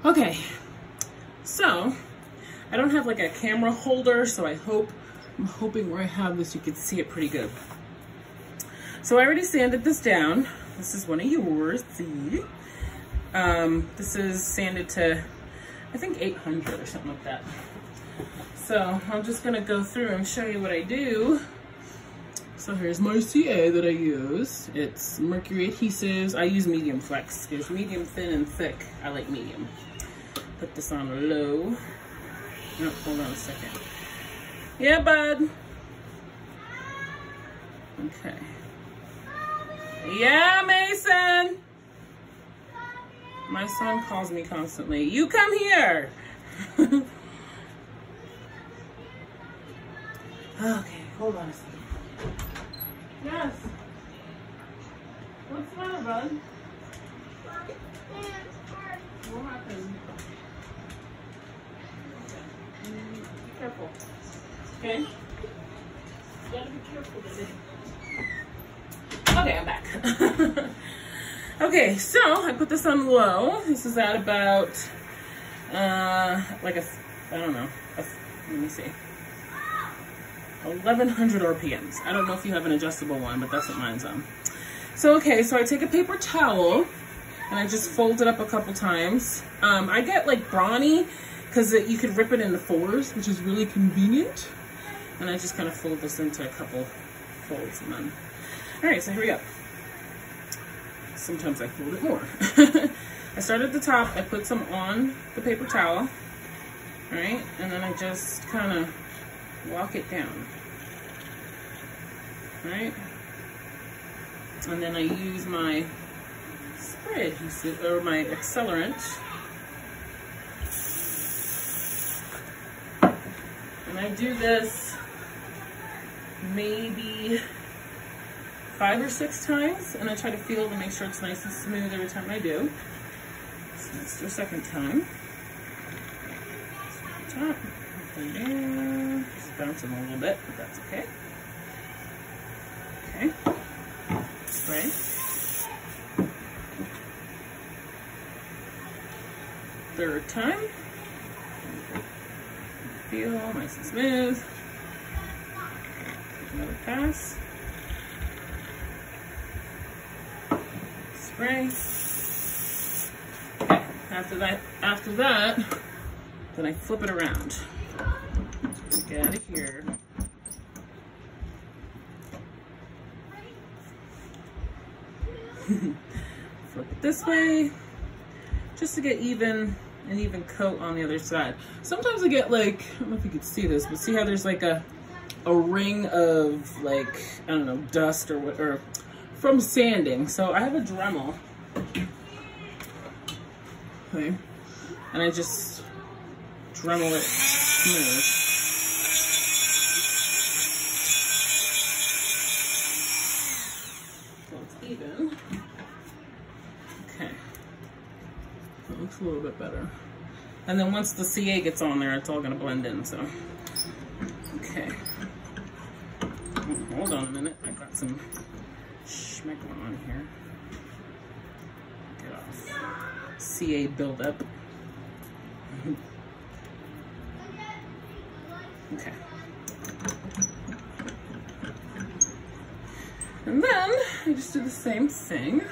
Okay, so I don't have like a camera holder, so I'm hoping where I have this you can see it pretty good. So I already sanded this down. This is one of yours, see? This is sanded to, I think 800 or something like that. So I'm just gonna go through and show you what I do. So here's my CA that I use. It's Mercury Adhesives. I use medium flex. There's medium, thin, and thick. I like medium. Put this on low. Oh, hold on a second. Yeah, bud. Okay. Yeah, Mason. My son calls me constantly. You come here. Okay, hold on a second. Yes. What's the matter, bud? What happened? Be careful. Okay? You gotta be careful today. Okay, I'm back. Okay, so I put this on low. This is at about, like I don't know, let me see. 1100 RPMs. I don't know if you have an adjustable one, but that's what mine's on. So, okay, so I take a paper towel and I just fold it up a couple times. I get like brawny because you could rip it into fours, which is really convenient. And I just kind of fold this into a couple folds and then, all right, so here we go. Sometimes I fold it more. I start at the top, I put some on the paper towel, right? And then I just kind of walk it down, right? And then I use my spray adhesive, or my accelerant, and I do this maybe 5 or 6 times, and I try to feel to make sure it's nice and smooth every time I do. So let's do a second time. Top. Just bouncing a little bit, but that's okay. Okay. Spray. Third time. Feel nice and smooth. Another pass. Spray. Okay. After that, then I flip it around. Get out of here. Flip it this way, just to get an even coat on the other side. Sometimes I get like, I don't know if you can see this, but see how there's like a ring of like, I don't know, dust or from sanding. So I have a Dremel. Okay. And I just Dremel it smooth. So it's even. Okay. That looks a little bit better. And then once the CA gets on there, it's all gonna blend in, so. Okay. Oh, hold on a minute, I got some schmeck on here. Get off. CA buildup. Okay. And then I just do the same thing.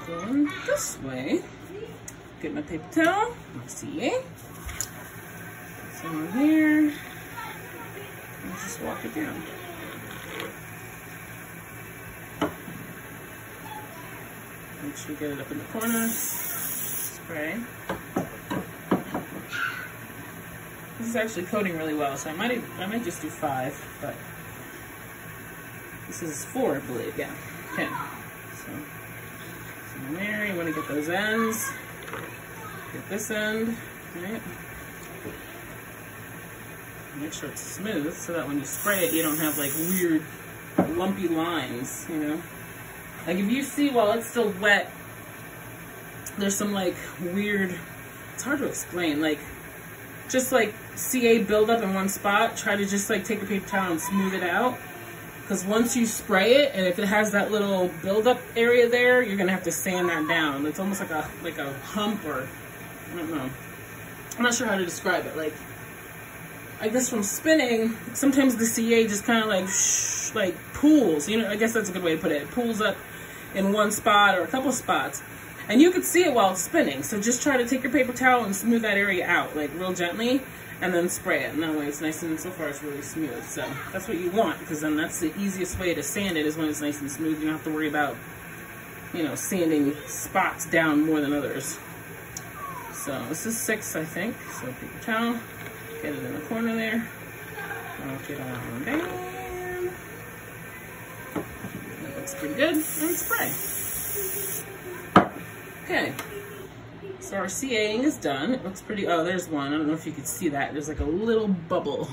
Going this way. Get my paper towel, my CA. Put some on here. And just walk it down. Make sure you get it up in the corners. Spray. This is actually coating really well, so I might just do 5, but this is 4, I believe. Yeah. Okay. So in there, you want to get those ends. Get this end, right? Make sure it's smooth so that when you spray it, you don't have like weird lumpy lines, you know? Like if you see while it's still wet, there's some like weird, it's hard to explain, like just like CA buildup in one spot, try to just like take a paper towel and smooth it out. Because once you spray it, and if it has that little buildup area there, you're gonna have to sand that down. It's almost like a hump, or I don't know. I'm not sure how to describe it. Like, I guess from spinning, sometimes the CA just kind of like pools. You know, I guess that's a good way to put it. It pools up in one spot or a couple spots, and you could see it while it's spinning. So just try to take your paper towel and smooth that area out, like real gently, and then spray it. And that way it's nice, and so far it's really smooth. So that's what you want, because then that's the easiest way to sand it, is when it's nice and smooth. You don't have to worry about, you know, sanding spots down more than others. So this is 6, I think. So paper towel, get it in the corner there. Knock it on down. That looks pretty good. And spray. Okay. So our CAing is done. It looks pretty, oh, there's one. I don't know if you can see that. There's like a little bubble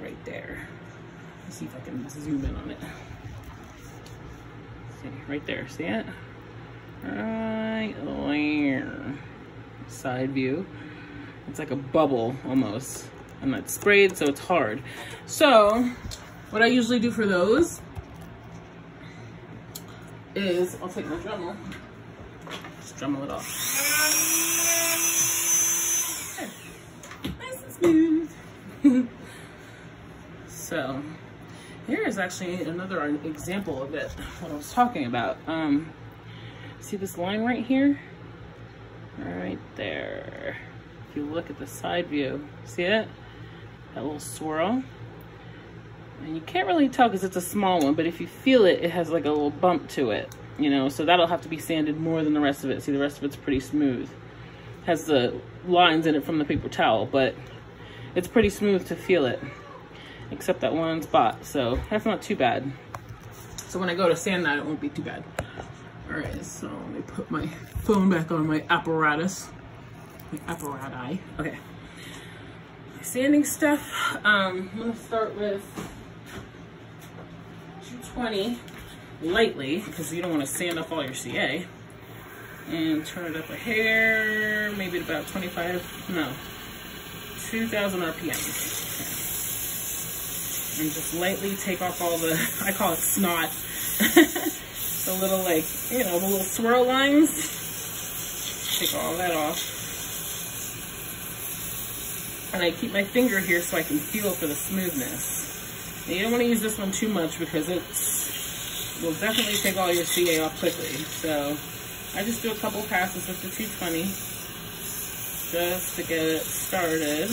right there. Let's see if I can zoom in on it. See, right there, see it? Right there. Side view. It's like a bubble almost. And that's sprayed, so it's hard. So what I usually do for those is I'll take my Dremel, just Dremel it off. Okay. Nice and smooth. So here is actually another example of it, what I was talking about. See this line right here? Right there. If you look at the side view, see it? That little swirl. And you can't really tell because it's a small one, but if you feel it, it has like a little bump to it, you know, so that'll have to be sanded more than the rest of it. See, the rest of it's pretty smooth. It has the lines in it from the paper towel, but it's pretty smooth to feel it, except that one spot, so that's not too bad. So when I go to sand that, it won't be too bad. All right, so let me put my phone back on my apparatus. My apparati. Okay. My sanding stuff. I'm gonna start with 220 lightly, because you don't want to sand up all your CA. And turn it up a hair, maybe about 2,000 RPM. Okay. And just lightly take off all the, I call it snot. The little, like, you know, the little swirl lines. Take all that off. And I keep my finger here so I can feel for the smoothness. And you don't want to use this one too much because it will definitely take all your CA off quickly. So I just do a couple passes with the 220 just to get it started.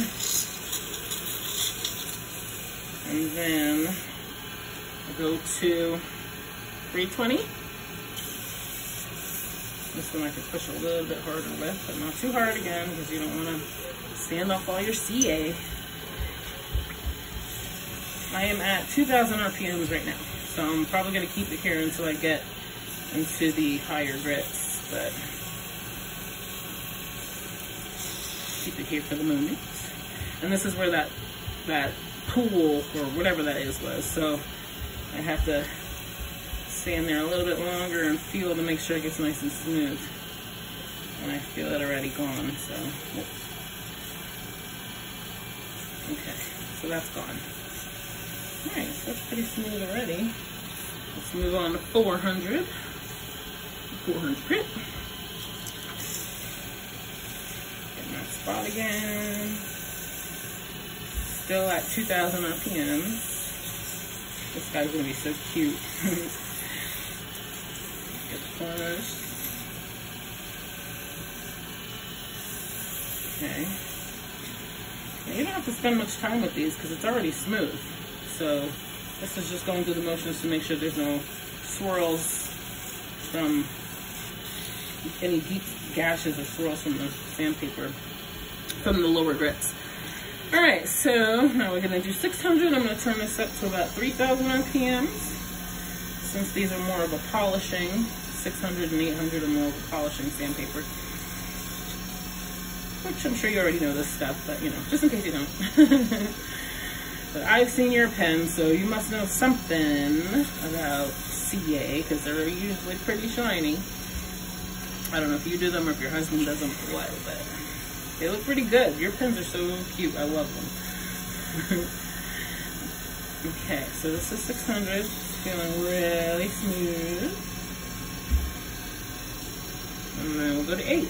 And then I go to 320. This one I could push a little bit harder with, but not too hard again, because you don't want to sand off all your CA. I am at 2,000 RPMs right now, so I'm probably going to keep it here until I get into the higher grits, but keep it here for the moment. And this is where that pool, or whatever that is, was, so I have to stand there a little bit longer and feel to make sure it gets nice and smooth. And I feel it already gone, so. Okay, so that's gone. Alright, so that's pretty smooth already. Let's move on to 400. 400 grit. Getting that spot again. Still at 2,000 RPMs. This guy's gonna be so cute. Get the corners. Okay. Now, you don't have to spend much time with these because it's already smooth. So this is just going through the motions to make sure there's no swirls from any deep gashes or swirls from the sandpaper, from the lower grits. All right, so now we're gonna do 600. I'm gonna turn this up to about 3,000 RPMs. Since these are more of a polishing, 600 and 800 are more of a polishing sandpaper. Which I'm sure you already know this stuff, but you know, just in case you don't. But I've seen your pens, so you must know something about CA, because they're usually pretty shiny. I don't know if you do them or if your husband does them or what, but they look pretty good. Your pens are so cute. I love them. Okay, so this is 600, feeling really smooth. And then we'll go to 8.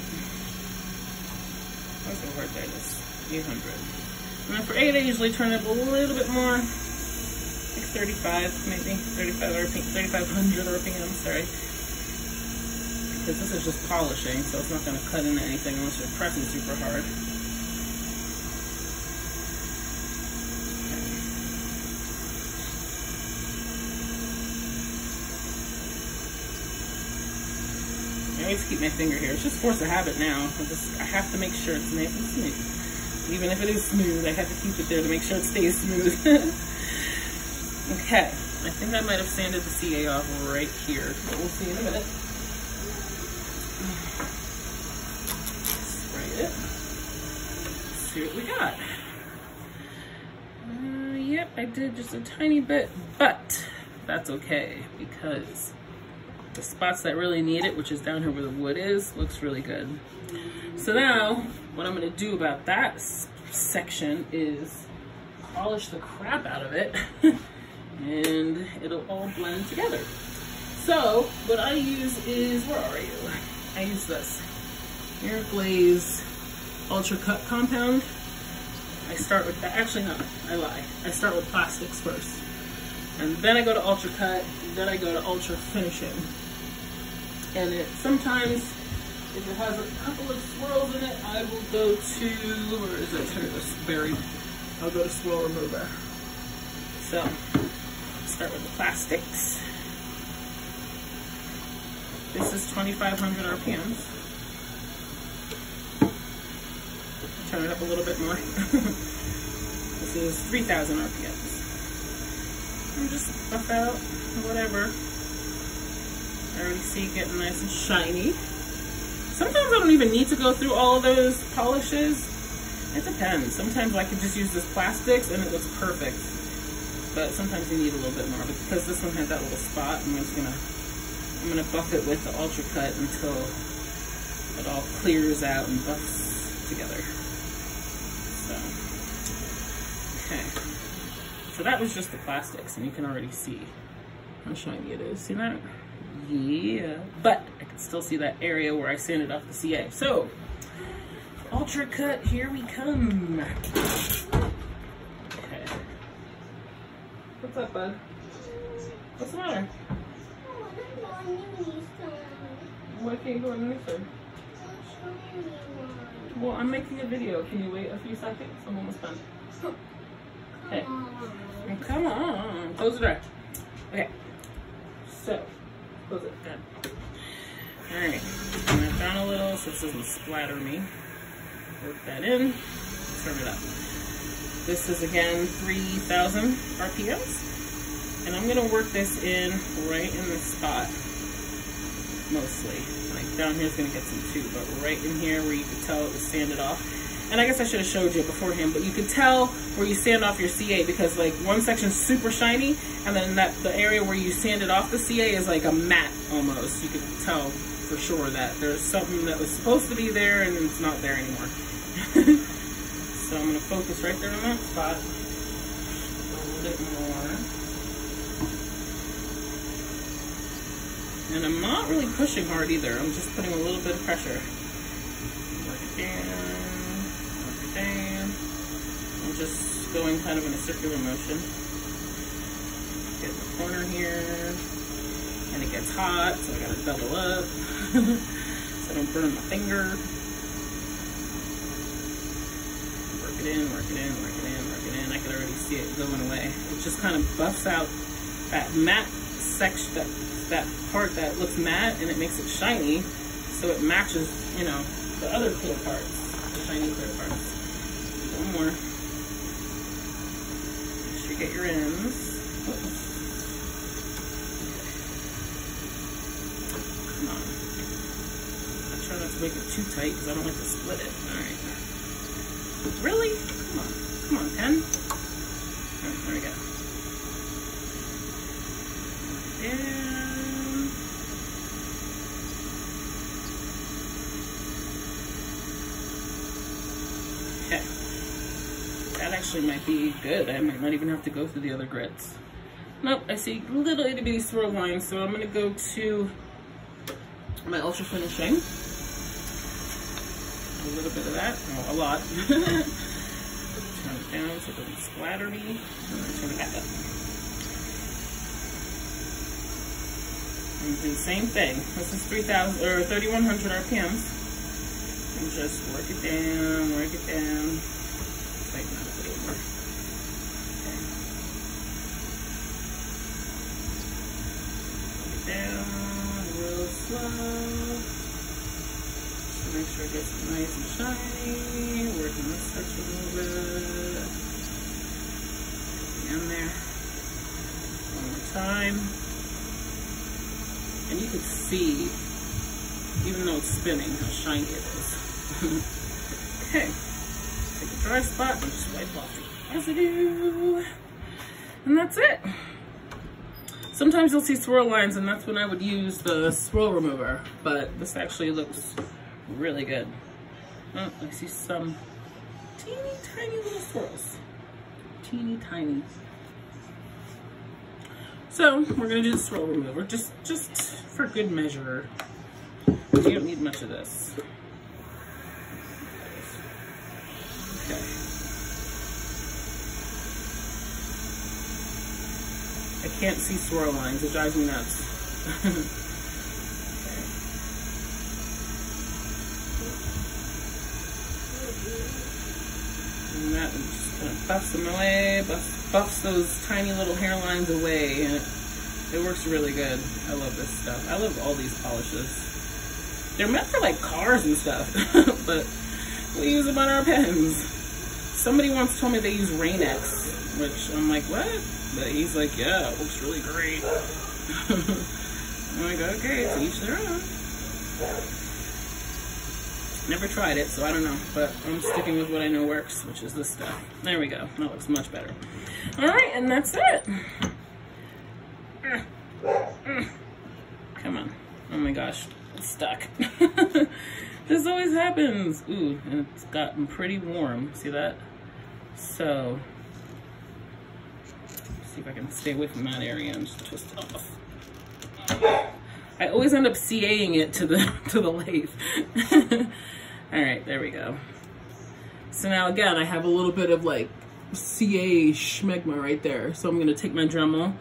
That's the hard thing, is 800. And then for 8, I usually turn it up a little bit more, like 35 maybe, 3,500 RPM, sorry. Because this is just polishing, so it's not going to cut into anything unless you're pressing super hard. I always keep my finger here. It's just force of habit now. I have to make sure it's nice and smooth. Even if it is smooth, I have to keep it there to make sure it stays smooth. Okay, I think I might have sanded the CA off right here, but we'll see in a minute. Spray it. Let's see what we got. Yep, I did just a tiny bit, but that's okay because the spots that really need it, which is down here where the wood is, looks really good. So now, what I'm gonna do about that section is polish the crap out of it and it'll all blend together. So, what I use is, where are you? I use this Air Glaze Ultra Cut Compound. I start with that, actually no, I lie. I start with plastics first. And then I go to Ultra Cut, then I go to Ultra Finishing. And it sometimes, if it has a couple of swirls in it, I will go to, where is it? Here it is, buried. I'll go to Swirl Remover. So, start with the plastics. This is 2,500 RPMs. Turn it up a little bit more. This is 3,000 RPMs. And just buff out whatever. I already see it getting nice and shiny. Sometimes I don't even need to go through all of those polishes. It depends. Sometimes I can just use this plastics and it looks perfect. But sometimes you need a little bit more. But because this one has that little spot, I'm gonna buff it with the Ultra Cut until it all clears out and buffs together. So, okay. So that was just the plastics, and you can already see how shiny it is. See that? Yeah. But I can still see that area where I sanded off the CA. So, Ultra Cut, here we come. Okay. What's up, bud? What's the matter? Why can't you go underneath there? Well, I'm making a video. Can you wait a few seconds? I'm almost done. Okay. Oh, come on. Close the door. Okay. So, close it. Good. Alright. I'm going to down a little so this doesn't splatter me. Work that in. Turn it up. This is again 3,000 RPMs. And I'm going to work this in right in this spot. Mostly. Like down here is going to get some too, but right in here where you can tell it was sanded off. And I guess I should have showed you beforehand, but you can tell where you sand off your CA because like one section's super shiny and then the area where you sanded off the CA is like a matte almost. You can tell for sure that there's something that was supposed to be there and it's not there anymore. So I'm going to focus right there on that spot. A little bit more. And I'm not really pushing hard either. I'm just putting a little bit of pressure. Work it down. Work it down. I'm just going kind of in a circular motion. Get in the corner here. And it gets hot, so I gotta double up. So I don't burn my finger. Work it in, work it in, work it in, work it in. I can already see it going away. It just kind of buffs out that matte section, that part that looks matte, and it makes it shiny, so it matches, you know, the other clear parts, the shiny clear parts. One more. Make sure you get your ends. Come on. I try not to make it too tight because I don't like to split it. Alright. Really? Come on. Come on, pen. Alright, there we go. Yeah. Okay. That I actually might be good. I might not even have to go through the other grits. Nope, I see little itty bitty swirl lines, so I'm gonna go to my Ultra Finishing. A little bit of that, no, a lot. Turn it down so it doesn't splatter me, and then turn it back up. And do the same thing. This is 3,000 or 3,100 RPMs. And just work it down, work it down. Tighten that up a little more. Okay. Work it down, real slow. So make sure it gets nice and shiny. Working this section a little bit. Down there. One more time. And you can see, even though it's spinning, how shiny it is. Okay, take a dry spot and just wipe off the residue. And that's it. Sometimes you'll see swirl lines, and that's when I would use the swirl remover, but this actually looks really good. Oh, I see some teeny tiny little swirls. Teeny tiny. So we're gonna do the swirl remover, just for good measure. You don't need much of this. Okay. I can't see swirl lines, it drives me nuts. Okay. And that just kind of buffs them away, buffs those tiny little hairlines away, and it works really good. I love this stuff. I love all these polishes. They're meant for like cars and stuff, but we use them on our pens. Somebody once told me they use Rain-X, which I'm like, what? But he's like, yeah, it looks really great. I'm like, okay, to each their own. Never tried it, so I don't know, but I'm sticking with what I know works, which is this stuff. There we go, that looks much better. All right, and that's it. Come on, oh my gosh, it's stuck. This always happens. Ooh, and it's gotten pretty warm, see that? So, see if I can stay away from that area and just twist it off. I always end up CAing it to the lathe. All right, there we go. So now again, I have a little bit of like CA schmegma right there. So I'm gonna take my Dremel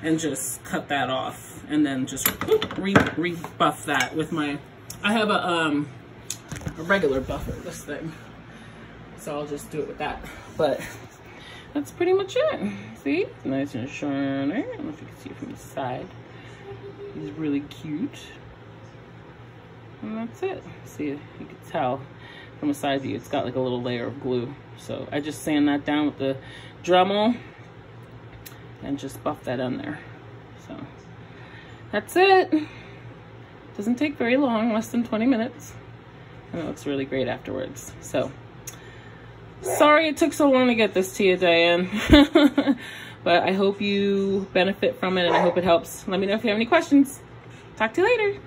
and just cut that off, and then just rebuff that with my. I have a regular buffer, this thing. So I'll just do it with that. But that's pretty much it. See, nice and shiny. I don't know if you can see it from the side. He's really cute. And that's it. See, you can tell from a side view, it's got like a little layer of glue. So I just sand that down with the Dremel and just buff that on there. So that's it. Doesn't take very long, less than 20 minutes. And it looks really great afterwards. So sorry it took so long to get this to you, Diane. But I hope you benefit from it, and I hope it helps. Let me know if you have any questions. Talk to you later.